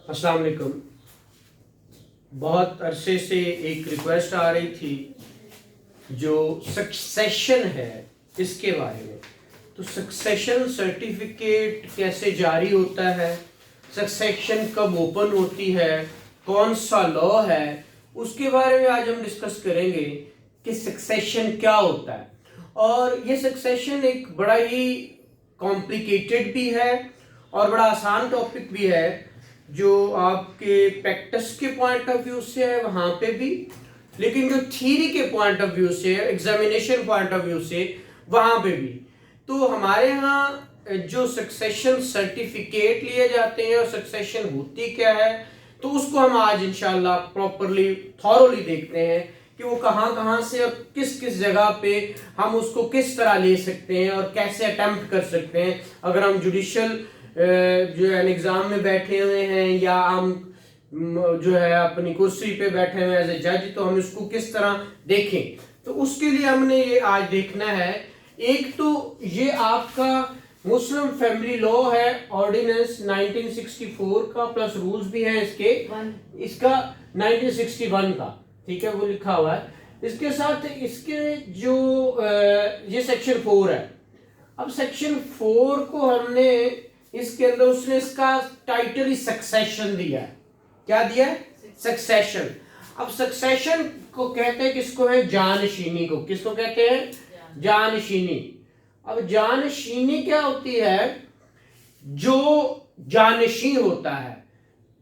अस्सलाम वालेकुम। बहुत अरसे से एक रिक्वेस्ट आ रही थी जो सक्सेशन है इसके बारे में। तो सक्सेशन सर्टिफिकेट कैसे जारी होता है, सक्सेशन कब ओपन होती है, कौन सा लॉ है, उसके बारे में आज हम डिस्कस करेंगे कि सक्सेशन क्या होता है। और ये सक्सेशन एक बड़ा ही कॉम्प्लिकेटेड भी है और बड़ा आसान टॉपिक भी है, जो आपके प्रैक्टिस के पॉइंट ऑफ व्यू से है वहाँ पे भी, लेकिन जो थ्योरी के पॉइंट ऑफ व्यू से, एग्जामिनेशन पॉइंट ऑफ व्यू से वहाँ पे भी। तो हमारे यहाँ जो सक्सेशन सर्टिफिकेट लिए जाते हैं और सक्सेशन होती क्या है, तो उसको हम आज इंशाल्लाह प्रॉपरली थॉरोली देखते हैं कि वो कहाँ कहाँ से और किस किस जगह पे हम उसको किस तरह ले सकते हैं और कैसे अटेम्प्ट कर सकते हैं। अगर हम जुडिशियल जो है एग्जाम में बैठे हुए हैं या हम जो है अपनी कुर्सी पे बैठे हुए एज ए जज, तो हम इसको किस तरह देखें। तो उसके लिए हमने ये आज देखना है। एक तो ये आपका मुस्लिम फैमिली लॉ है, ऑर्डिनेंस 1964 का, प्लस रूल्स भी है इसका 1961 का, ठीक है, वो लिखा हुआ है। इसके साथ इसके जो ये सेक्शन 4 है। अब सेक्शन 4 को हमने इसके अंदर उसने इसका टाइटल ही सक्सेशन दिया है। क्या दिया है? सक्सेशन। अब सक्सेशन को कहते हैं किसको है? जानशीनी को। किसको कहते हैं? जानशीनी। अब जानशीनी क्या होती है? जो जानशी होता है,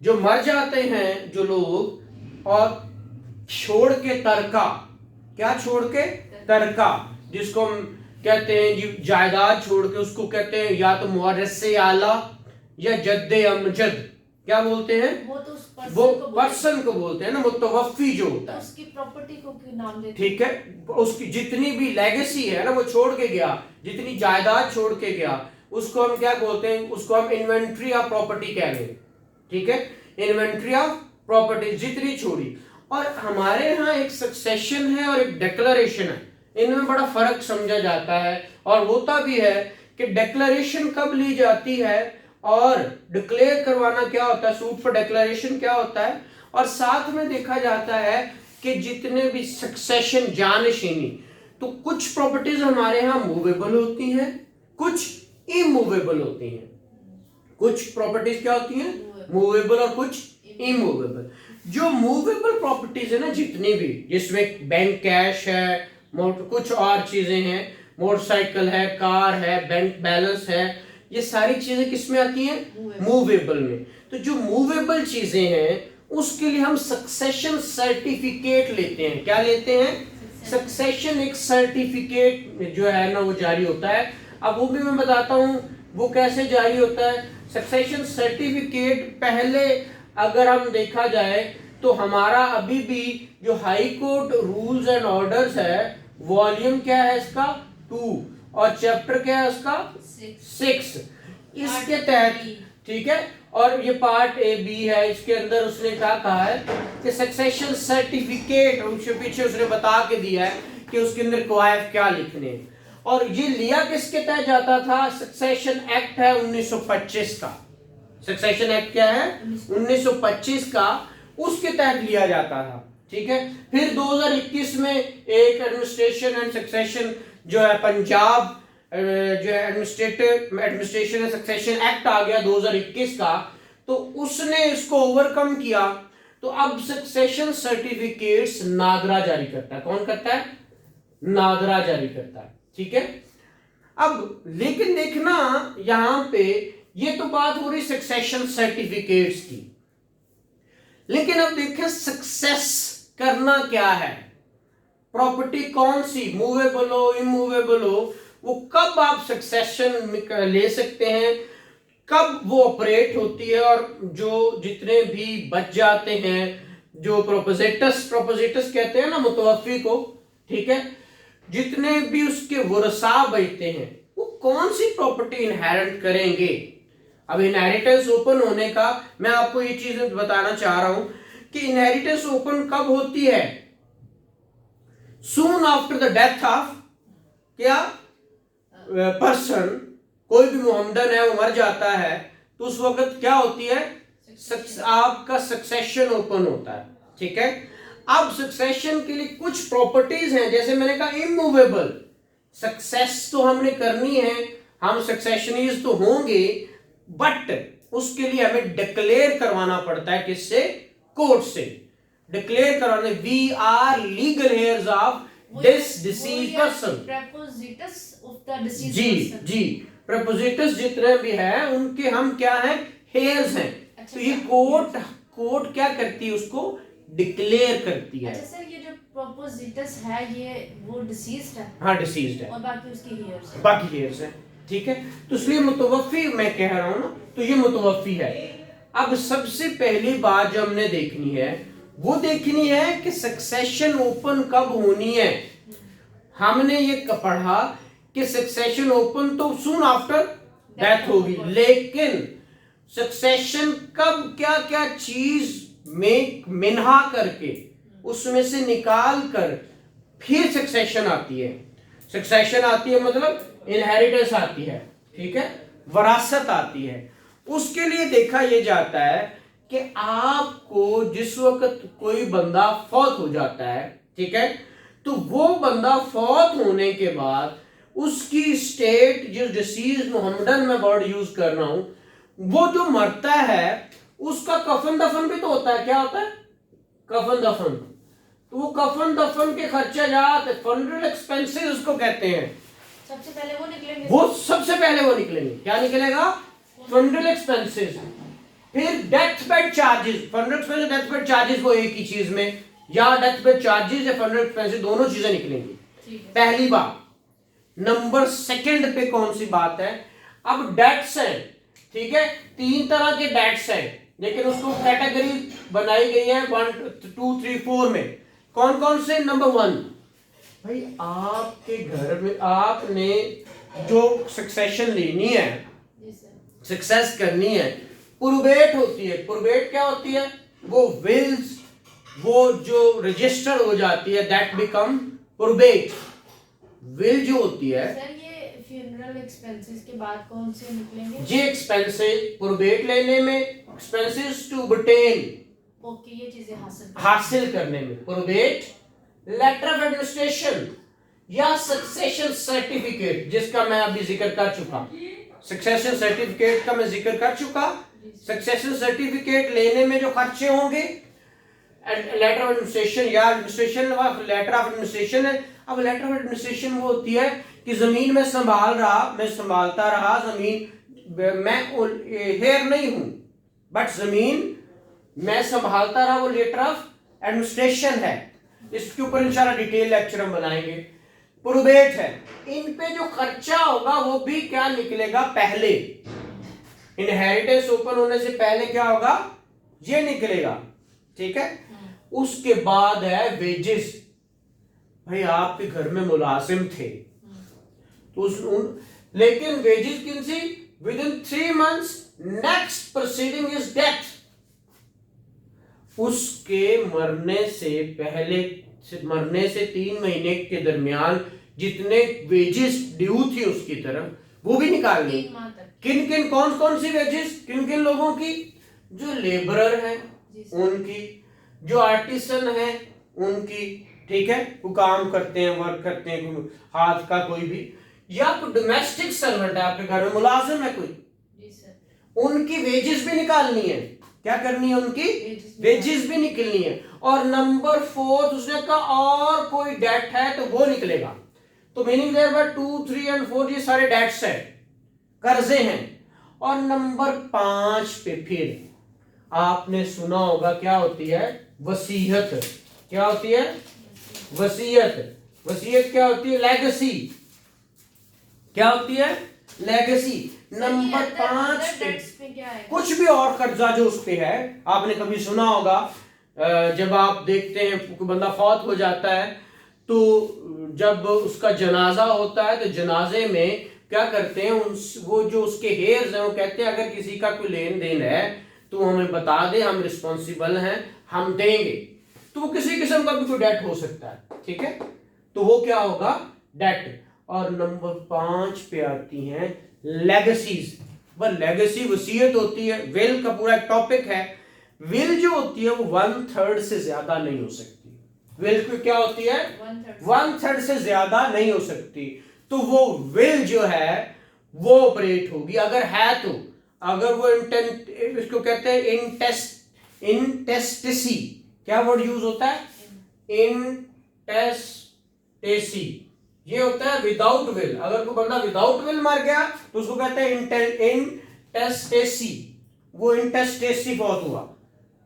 जो मर जाते हैं जो लोग और छोड़ के तरका, क्या छोड़ के? तरका, जिसको हम कहते हैं जी जायदाद छोड़ के, उसको कहते हैं या तो मुवर्रिसे आला या जद्दे अमजद। क्या बोलते हैं? वो पर्सन को बोलते हैं ना, मुतवफ्फी जो होता है, उसकी प्रॉपर्टी को नाम देते हैं। ठीक है, उसकी जितनी भी लेगेसी है ना, वो छोड़ के गया, जितनी जायदाद छोड़ के गया, उसको हम क्या बोलते हैं? उसको हम इन्वेंट्री ऑफ प्रॉपर्टी कह रहे हैं, ठीक है, इन्वेंट्री ऑफ प्रॉपर्टी जितनी छोड़ी। और हमारे यहाँ एक सक्सेशन है और एक डिक्लेरेशन है, इनमें बड़ा फर्क समझा जाता है और होता भी है कि डिक्लेरेशन कब ली जाती है और डिक्लेयर करवाना क्या होता है, सूट फॉर डिक्लेरेशन क्या होता है। और साथ में देखा जाता है कि जितने भी सक्सेशन जानशीनी, तो कुछ प्रॉपर्टीज हमारे यहाँ मूवेबल होती हैं, कुछ इमूवेबल होती हैं। कुछ प्रॉपर्टीज क्या होती हैं? मूवेबल और कुछ इमूवेबल। जो मूवेबल प्रॉपर्टीज है ना, जितनी भी, जिसमें बैंक कैश है, कुछ और चीजें हैं, मोटरसाइकिल है, कार है, बैंक बैलेंस है, ये सारी चीजें किस में आती हैं? मूवेबल में। तो जो मूवेबल चीजें हैं उसके लिए हम सक्सेशन सर्टिफिकेट लेते हैं। क्या लेते हैं? सक्सेशन एक सर्टिफिकेट जो है ना वो जारी होता है। अब वो भी मैं बताता हूं वो कैसे जारी होता है। सक्सेशन सर्टिफिकेट पहले अगर हम देखा जाए तो हमारा अभी भी जो high court rules and orders है, वॉल्यूम क्या है इसका? 2, और चैप्टर क्या है उसका? 6। इसके तहत, ठीक है, और ये पार्ट ए बी है, इसके अंदर उसने क्या कहा है कि सक्सेशन सर्टिफिकेट, उसके पीछे उसने बता के दिया है कि उसके अंदर कवायद क्या लिखने हैं। और ये लिया किसके तहत जाता था? सक्सेशन एक्ट है 1925 का। सक्सेशन एक्ट क्या है? 1925 का, उसके तहत लिया जाता था, ठीक है। फिर 2021 में एक एडमिनिस्ट्रेशन एंड सक्सेशन जो है पंजाब जो है एडमिनिस्ट्रेशन एंड सक्सेशन एक्ट आ गया 2021 का, तो उसने इसको ओवरकम किया। तो अब सक्सेशन सर्टिफिकेट्स नादरा जारी करता है। कौन करता है? नादरा जारी करता है, ठीक है। अब लेकिन देखना यहां पे, ये तो बात हो रही सक्सेशन सर्टिफिकेट्स की, लेकिन अब देखें सक्सेस करना क्या है। प्रॉपर्टी कौन सी, मूवेबल हो, इमूवेबल हो, वो कब आप सक्सेशन ले सकते हैं, कब वो ऑपरेट होती है। और जो जितने भी बच जाते हैं, जो प्रोपोजिटस कहते हैं ना मुतवफ्फी को, ठीक है, जितने भी उसके वरसा बचते हैं, वो कौन सी प्रॉपर्टी इनहेरिट करेंगे। अब इनहेरिटेंस ओपन होने का मैं आपको ये चीज बताना चाह रहा हूं कि इनहेरिटेंस ओपन कब होती है? Soon after the death of क्या पर्सन, कोई भी मोहम्मदन है वो मर जाता है, तो उस वक्त क्या होती है? आपका सक्सेशन ओपन होता है, ठीक है। अब सक्सेशन के लिए कुछ प्रॉपर्टीज हैं, जैसे मैंने कहा इमूवेबल, सक्सेस तो हमने करनी है, हम सक्सेशनीज तो होंगे, बट उसके लिए हमें डिक्लेयर करवाना पड़ता है, किससे? कोर्ट से डिक्लेयर करवाने, we are legal heirs of this deceased person. prepositus of the deceased जी person। जी, प्रपोजिटस जितने भी हैं उनके हम क्या हैं? हेयर्स हैं। अच्छा, तो ये कोर्ट क्या करती है? उसको डिक्लेयर करती है। अच्छा सर, ये जो propositus है ये वो डिसीज्ड है हाँ, डिसीज्ड है, और बाकी उसकी हेयर्स है। बाकी हेयर्स है, ठीक है। तो इसलिए मुतवफ़ी मैं कह रहा हूं ना, तो ये मुतवफ़ी है। अब सबसे पहली बात जो हमने देखनी है वो देखनी है कि सक्सेशन ओपन कब होनी है। हमने ये पढ़ा कि सक्सेशन ओपन तो सून आफ्टर डेथ होगी, लेकिन सक्सेशन कब, क्या क्या चीज में मिन्हा करके उसमें से निकाल कर फिर सक्सेशन आती है। सक्सेशन आती है मतलब इनहेरिटेंस आती है, ठीक है, वरासत आती है। उसके लिए देखा यह जाता है कि आपको जिस वक्त कोई बंदा फौत हो जाता है, ठीक है, तो वो बंदा फौत होने के बाद उसकी स्टेट, जो डिसीज मोहम्मदन में वर्ड यूज कर रहा हूं, वो जो मरता है उसका कफन दफन भी तो होता है। क्या होता है? कफन दफन। तो वो कफन दफन के खर्चा जाते, फनरल एक्सपेंसेस उसको कहते हैं। सबसे पहले वो निकलेंगे, वो सबसे पहले वो निकलेंगे। क्या निकलेगा? Funeral expenses. फिर death bed charges, funeral expenses, death bed charges, वो एक ही चीज में, या डेथ बेड चार्जेस या फनरल एक्सपेंसेस, दोनों चीजें निकलेंगी। पहली बात। नंबर सेकंड पे कौन सी बात है? अब डेट्स है, ठीक है, 3 तरह के डेट्स है, लेकिन उसको कैटेगरी बनाई गई है 1 2 3 4 में। कौन कौन से? नंबर 1, भाई आपके घर में आपने जो सक्सेशन लेनी है, सक्सेस करनी है, प्रोबेट होती है। प्रोबेट क्या होती है? वो विल्स, वो जो रजिस्टर हो जाती है, दैट बिकम प्रोबेट। विल जो होती है, सर ये फ्यूनरल एक्सपेंसेस के बाद कौन से निकलेंगे? ये एक्सपेंसेस प्रोबेट लेने में, एक्सपेंसेस टू obtain, ओके, ये चीजें हासिल करने में प्रोबेट, लेटर ऑफ एडमिनिस्ट्रेशन या सक्सेशन सर्टिफिकेट, जिसका मैं अभी जिक्र कर चुका। सक्सेशन सर्टिफिकेट का मैं जिक्र कर चुका। सक्सेशन सर्टिफिकेट लेने में जो खर्चे होंगे, लेटर ऑफ एडमिनिस्ट्रेशन या एडमिनिस्ट्रेशन, लेटर ऑफ एडमिनिस्ट्रेशन है। अब लेटर ऑफ एडमिनिस्ट्रेशन वो होती है कि जमीन में संभालता रहा जमीन, मैं हेयर नहीं हूं, बट जमीन मैं संभालता रहा, वो लेटर ऑफ एडमिनिस्ट्रेशन है। इसके ऊपर इंशाल्लाह डिटेल लेक्चर हम बनाएंगे। प्रोबेट है, इन पे जो खर्चा होगा वो भी क्या निकलेगा? पहले इनहेरिटेंस ओपन होने से पहले क्या होगा? ये निकलेगा, ठीक है। उसके बाद है वेजेस। भाई आपके घर में मुलाजिम थे, तो लेकिन वेजेस किनसी? Within 3 months next proceeding is death. उसके मरने से पहले, मरने से 3 महीने के दरमियान जितने वेजेस ड्यू थी उसकी तरफ, वो भी निकालनी। किन किन, कौन कौन सी वेजेस, किन किन लोगों की? जो लेबरर है उनकी, जो आर्टिसन है उनकी, ठीक है, वो काम करते हैं, वर्क करते हैं, हाथ का कोई भी, या कोई डोमेस्टिक सर्वेंट है आपके घर में, मुलाजिम है कोई, उनकी वेजेस भी निकालनी है। क्या करनी है? उनकी वेजेस भी निकलनी है। और नंबर 4 उसने कहा और कोई डेट है तो वो निकलेगा। तो मीनिंग देयर बाय 2 3 एंड 4 ये सारे डेट्स है, कर्जे हैं। और नंबर 5 पे फिर आपने सुना होगा क्या होती है? वसीयत। क्या होती है? वसीयत। वसीयत क्या होती है? लेगेसी। क्या होती है? लेगेसी। नंबर 5 पे कुछ भी और कर्जा जो उस पे है, आपने कभी सुना होगा, जब आप देखते हैं कोई बंदा फौत हो जाता है तो जब उसका जनाजा होता है तो जनाजे में क्या करते हैं, वो जो उसके हेयर्स हैं वो कहते हैं अगर किसी का कोई लेन देन है तो हमें बता दे, हम रिस्पॉन्सिबल हैं, हम देंगे। तो वो किसी किस्म का भी कोई डेट हो सकता है, ठीक है, तो वो क्या होगा? डेट। और नंबर 5 पे आती हैं लेगेसीज। वह लेगेसी वसीयत होती है। विल का पूरा एक टॉपिक है। विल जो होती है वो 1/3 से ज्यादा नहीं हो सकती। विल की क्या होती है? 1/3 से ज्यादा नहीं हो सकती। तो वो विल जो है वो ऑपरेट होगी अगर है तो। अगर वो इसको कहते हैं इंटेस्टेसी। क्या वर्ड यूज होता है? इंटेस्टेसी। ये होता है विदाउट विल। अगर कोई बंदा विदाउट विल मर गया तो उसको कहते हैं इंटेस्टेसी। वो इंटेस्टेसी बहुत हुआ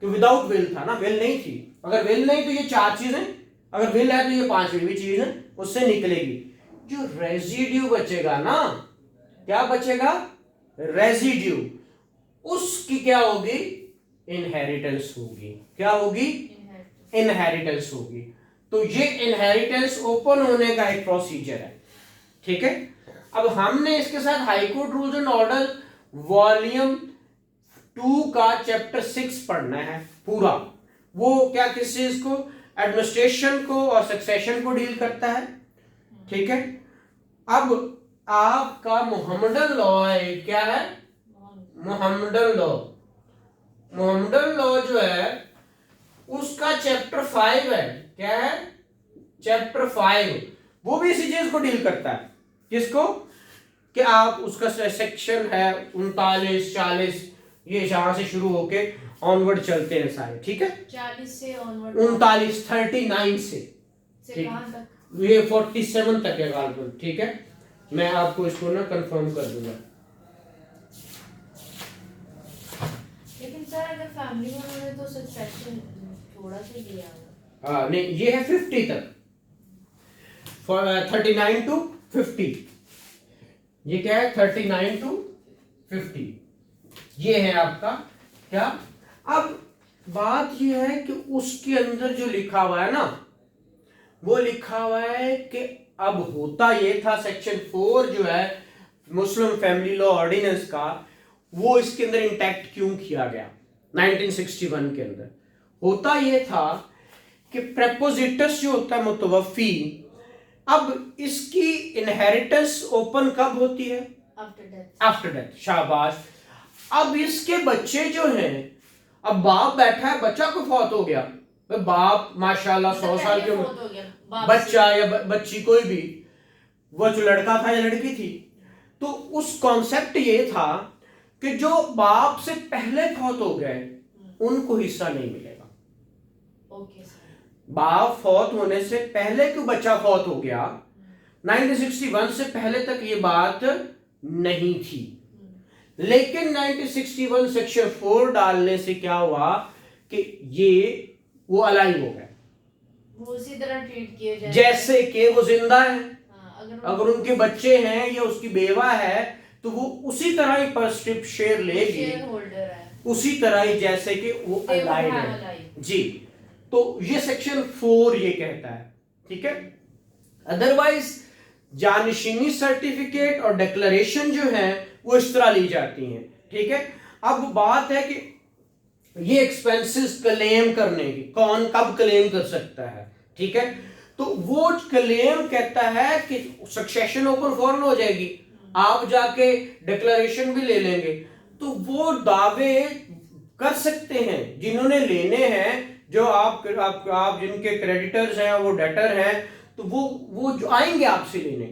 कि विदाउट विल था ना, विल नहीं थी। अगर विल नहीं तो ये 4 चीजें, अगर विल है तो ये 5वीं भी चीज उससे निकलेगी। जो रेजिड्यू बचेगा ना, क्या बचेगा? रेजिड्यू, उसकी क्या होगी? इनहेरिटेंस होगी। क्या होगी? इनहेरिटेंस होगी। तो ये इनहेरिटेंस ओपन होने का एक प्रोसीजर है। ठीक है। अब हमने इसके साथ high court rules and order volume 2 का चैप्टर 6 पढ़ना है पूरा। वो क्या किस चीज को? एडमिनिस्ट्रेशन को और सक्सेशन को डील करता है। ठीक है। अब आपका मोहम्मदन लॉ है। क्या है? Mohammedan law. मोहम्मदन लॉ जो है उसका चैप्टर 5 है। क्या है? चैप्टर 5। वो भी इसी चीज को डील करता है। किसको? कि आप उसका सेक्शन है 39, 40, ये यहां से शुरू होके ऑनवर्ड चलते हैं सारे। ठीक है। 40 से ऑनवर्ड 39, 39 से ठीक, कहां तक? ये 47 तक है गालबन। ठीक है। मैं आपको इसको ना कंफर्म कर दूंगा। लेकिन सर अगर फैमिली में उन्होंने तो सक्सेशन थोड़ा सा लिया होगा। हाँ नहीं, ये है 50 तक, 39 to 50। ये क्या है? 39 to 50। ये है आपका क्या? अब बात ये है कि उसके अंदर जो लिखा हुआ है ना, वो लिखा हुआ है कि अब होता ये था सेक्शन 4 जो है मुस्लिम फैमिली लॉ ऑर्डिनेंस का, वो इसके अंदर इंटैक्ट क्यों किया गया 1961 के अंदर? होता ये था कि प्रेपोजिटस जो होता है मुतवफ़ी, अब इसकी इनहेरिटेंस ओपन कब होती है? After death. After death. शाबाश। अब इसके बच्चे जो हैं, अब बाप बैठा है, बच्चा को फौत हो गया, बाप माशाल्लाह 100 साल के बच्चा या बच्ची कोई भी, वो जो लड़का था या लड़की थी, तो उस कॉन्सेप्ट ये था कि जो बाप से पहले फौत हो गए उनको हिस्सा नहीं मिलेगा। Okay sir. बाप फौत होने से पहले क्यों बच्चा फौत हो गया, 1961 से पहले तक ये बात नहीं थी। लेकिन 1961 सेक्शन 4 डालने से क्या हुआ कि ये वो अलाइन हो गए, वो उसी तरह ट्रीट किए जाए जैसे कि वो जिंदा है। अगर उनके बच्चे हैं या उसकी बेवा है तो वो उसी तरह ही पर स्ट्रिप शेयर लेगी, शेयर होल्डर है, उसी तरह ही जैसे कि वो अलाइन है। जी, तो ये सेक्शन 4 ये कहता है। ठीक है। अदरवाइज जानशीनी सर्टिफिकेट और डिक्लेरेशन जो है वो इस तरह ली जाती हैं। ठीक है। अब बात है कि ये एक्सपेंसेस क्लेम करने की, कौन कब क्लेम कर सकता है। ठीक है। तो वो क्लेम कहता है कि सक्सेशन ओपन फौरन हो जाएगी, आप जाके डिक्लेरेशन भी ले लेंगे, तो वो दावे कर सकते हैं जिन्होंने लेने हैं, जो आप जिनके क्रेडिटर्स हैं वो डेटर हैं, तो वो जो आएंगे आपसे लेने,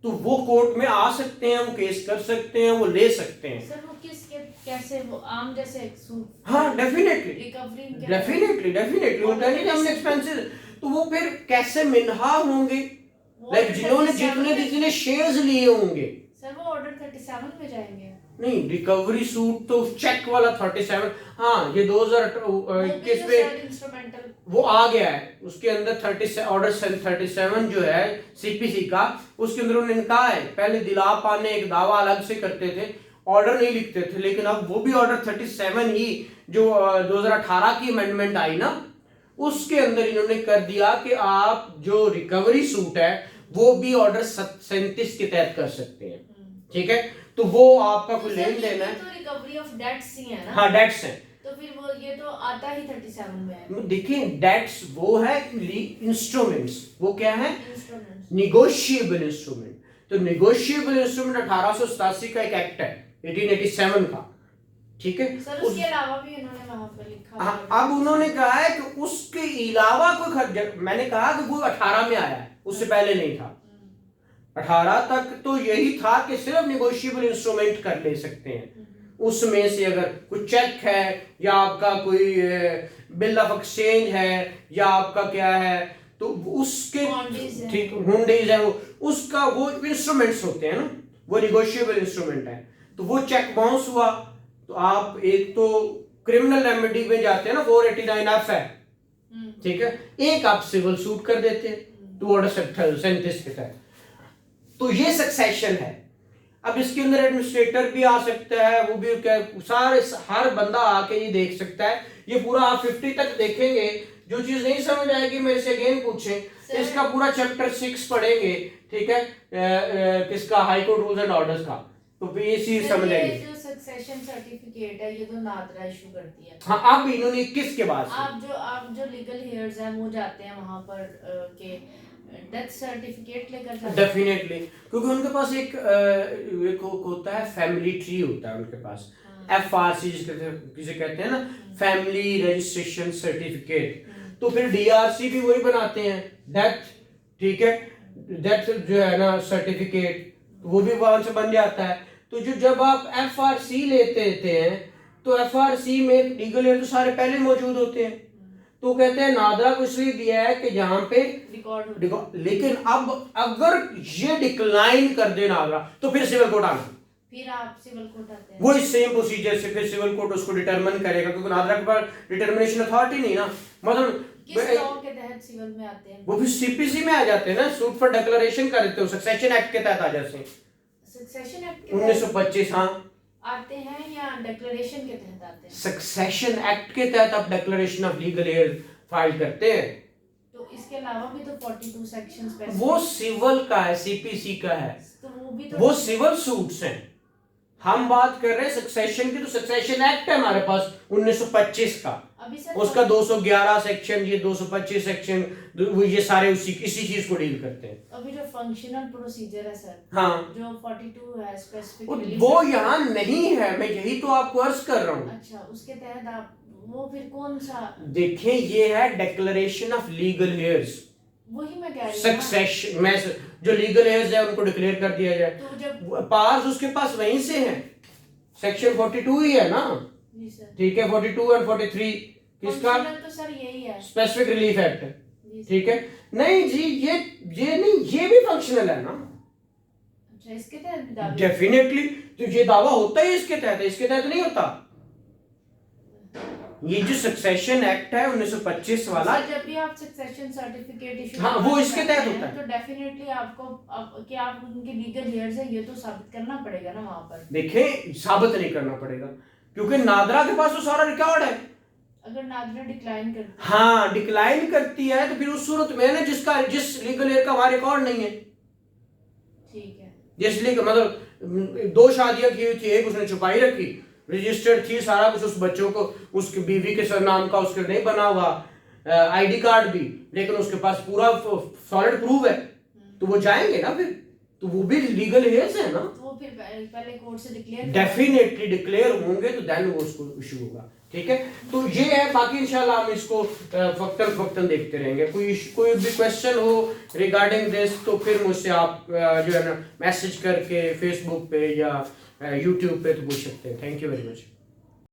तो वो कोर्ट में आ सकते हैं, वो केस कर सकते हैं, वो ले सकते हैं। सर वो कैसे वो आम जैसे हाँ डेफिनेटली डेफिनेटली एक्सपेंसेस, तो वो फिर कैसे मिन्हा होंगे, लाइक जिन्होंने शेयर्स लिए होंगे। सर वो ऑर्डर 37 पे जाएंगे। नहीं, रिकवरी सूट तो चेक वाला 37, हाँ ये 2021 पे इंस्ट्रूमेंटल वो आ गया है, उसके अंदर 37 ऑर्डर 37 जो है सीपीसी का, उसके अंदर उन्होंने कहा है, पहले दिला पाने एक दावा अलग से करते थे, ऑर्डर नहीं लिखते थे, लेकिन अब वो भी ऑर्डर 37 ही जो 2018 की अमेंडमेंट आई ना, उसके अंदर इन्होंने कर दिया कि आप जो रिकवरी सूट है वो भी ऑर्डर 37 के तहत कर सकते हैं। ठीक है। तो वो आपका कोई लेन देन है, तो रिकवरी ऑफ डेट्स ही है ना। हाँ डेट्स है, तो फिर वो ये तो आता ही 37 में है। देखिए डेट्स वो है इंस्ट्रूमेंट्स, वो क्या है? Instruments, negotiable instrument. तो निगोशिएबल इंस्ट्रूमेंट 1887 का एक एक्ट है, 1887 का, ठीक है। सर उसके अलावा भी उन्होंने वहां पर लिखा हाँ, है। अब उन्होंने कहा है कि उसके अलावा कोई खर्च, मैंने कहा कि वो 18 में आया है, उससे पहले नहीं था। 18 तक तो यही था कि सिर्फ निगोशिएबल इंस्ट्रूमेंट कर ले सकते हैं। उसमें से अगर कोई चेक है या आपका कोई बिल ऑफ एक्सचेंज है या आपका क्या है, तो उसके ठीक हुंडीज है, वो उसका वो इंस्ट्रूमेंट्स होते हैं ना, वो निगोशिएबल इंस्ट्रूमेंट है। तो वो चेक बाउंस हुआ तो आप एक तो क्रिमिनल रेमेडी में जाते हैं ना, 489F है, ठीक है। एक आप सिविल सूट कर देते हैं 237 के तहत। तो ये सक्सेशन है। अब इसके अंदर एडमिनिस्ट्रेटर भी आ सकता है, वो भी क्या, सारे हर बंदा आके ये देख सकता है। ये पूरा आप 50 तक देखेंगे, जो चीज नहीं समझ आएगी मेरे से अगेन पूछें। इसका पूरा चैप्टर 6 पढ़ेंगे, ठीक है, किसका, high court rules and orders का, तो ये चीज समझ आएगी। जो सक्सेशन सर्टिफिकेट है ये तो नादरा इशू करती है। हाँ, अब इन्होंने 21 के बाद आप जो लीगल हेयर्स हैं वो जाते हैं वहां पर के डेथ सर्टिफिकेट लेकर जाते हैं। डेफिनेटली, क्योंकि उनके पास एक होता है, फैमिली ट्री होता है उनके पास, FRC जिसे कहते हैं ना, फैमिली रजिस्ट्रेशन सर्टिफिकेट। तो फिर DRC भी वही बनाते हैं, डेथ, ठीक है, डेथ जो है ना सर्टिफिकेट, वो भी वहां से बन जाता है। तो जो जब आप FRC लेते हैं तो FRC में लीगल एयर तो सारे पहले मौजूद होते हैं। तो कहते हैं नादरा को इसलिए दिया है कि जहां पे रिकॉर्ड, लेकिन अब अगर ये डिक्लाइन कर दे नादरा तो फिर सिविल कोर्ट आना, फिर आप सिविल कोर्ट आते हैं, वही सेम प्रोसीजर से फिर सिविल कोर्ट उसको डिटरमिन करेगा, क्योंकि नादरा के पास डिटरमिनेशन अथॉरिटी नहीं ना, मतलब किस लॉ के तहत सिविल में आते हैं, वो भी CPC में आ जाते हैं ना, सूट फॉर डिक्लेरेशन करते हो, सक्सेशन एक्ट के तहत आ जाते हैं, सक्सेशन एक्ट 1925, हाँ आते हैं या डिक्लेरेशन के तहत आते हैं। सक्सेशन एक्ट के तहत आप declaration of legal air file करते हैं। तो इसके अलावा भी तो 42 सेक्शंस वो सिविल का है, CPC का है, तो वो भी तो वो सिविल सूट्स हैं। हम बात कर रहे हैं सक्सेशन की, तो सक्सेशन एक्ट है हमारे पास 1925 का, उसका 211 सेक्शन, ये 225 सेक्शन, वो ये सारे इसी चीज को डील करते हैं। अभी जो फंक्शनल प्रोसीजर है सर, हाँ, जो 42 है स्पेसिफिकली, वो यहाँ नहीं है, मैं यही तो आपको अर्ज कर रहा हूँ। अच्छा, उसके तहत आप वो फिर कौन सा, देखें ये है डिक्लेरेशन ऑफ लीगल हेयर्स, वही मैं कह रही हूँ सक्सेशन में जो लीगल हेयर्स है उनको डिक्लेयर कर दिया जाए। तो जब पार्स उसके पास वहीं से है, सेक्शन 42 ही है ना, जी सर, ठीक है, 42 एंड 43 किसका, तो सर यही है स्पेसिफिक रिलीफ एक्ट, ठीक है। नहीं जी, ये नहीं, ये भी फंक्शनल है ना। अच्छा, इसके तहत भी दावा, डेफिनेटली, तो ये दावा होता है इसके तहत, इसके तहत नहीं होता। ये जो सक्सेशन एक्ट है 1925 वाला, जब भी आप सक्सेशन सर्टिफिकेट इशू, हाँ, वो इसके तहत होता है। तो डेफिनेटली आपको कि आप उनके लीगल हेयर्स है ये तो साबित करना पड़ेगा ना वहां पर। देखें, साबित नहीं करना पड़ेगा, क्योंकि नादरा के पास तो सारा रिकॉर्ड है। अगर नादरा डिक्लाइन करती है, हाँ, डिक्लाइन करती है, तो फिर उस सूरत में ना जिस लीगल एयर का वहां रिकॉर्ड नहीं है, ठीक है, जिस लीगल, मतलब 2 शादियां की हुई थी, एक उसने छुपाई रखी, रजिस्टर्ड थी सारा कुछ, उस बच्चों को उसकी बीवी के सर नाम का उसके नहीं बना हुआ, ID कार्ड भी, लेकिन उसके पास पूरा सॉलिड प्रूफ है, तो वो जाएंगे ना फिर, तो वो भी लीगल हेयर्स है ना, तो वो फिर पहले कोर्ट से डिक्लेयर, डेफिनेटली डिक्लेयर होंगे, तो देन वो उसको इशू होगा, ठीक है। तो ये है, बाकी इंशाल्लाह हम इसको वक्तन देखते रहेंगे। कोई भी क्वेश्चन हो रिगार्डिंग दिस, तो फिर मुझसे आप जो है ना मैसेज करके फेसबुक पे या YouTube पे तो पूछ सकते हैं। Thank you very much.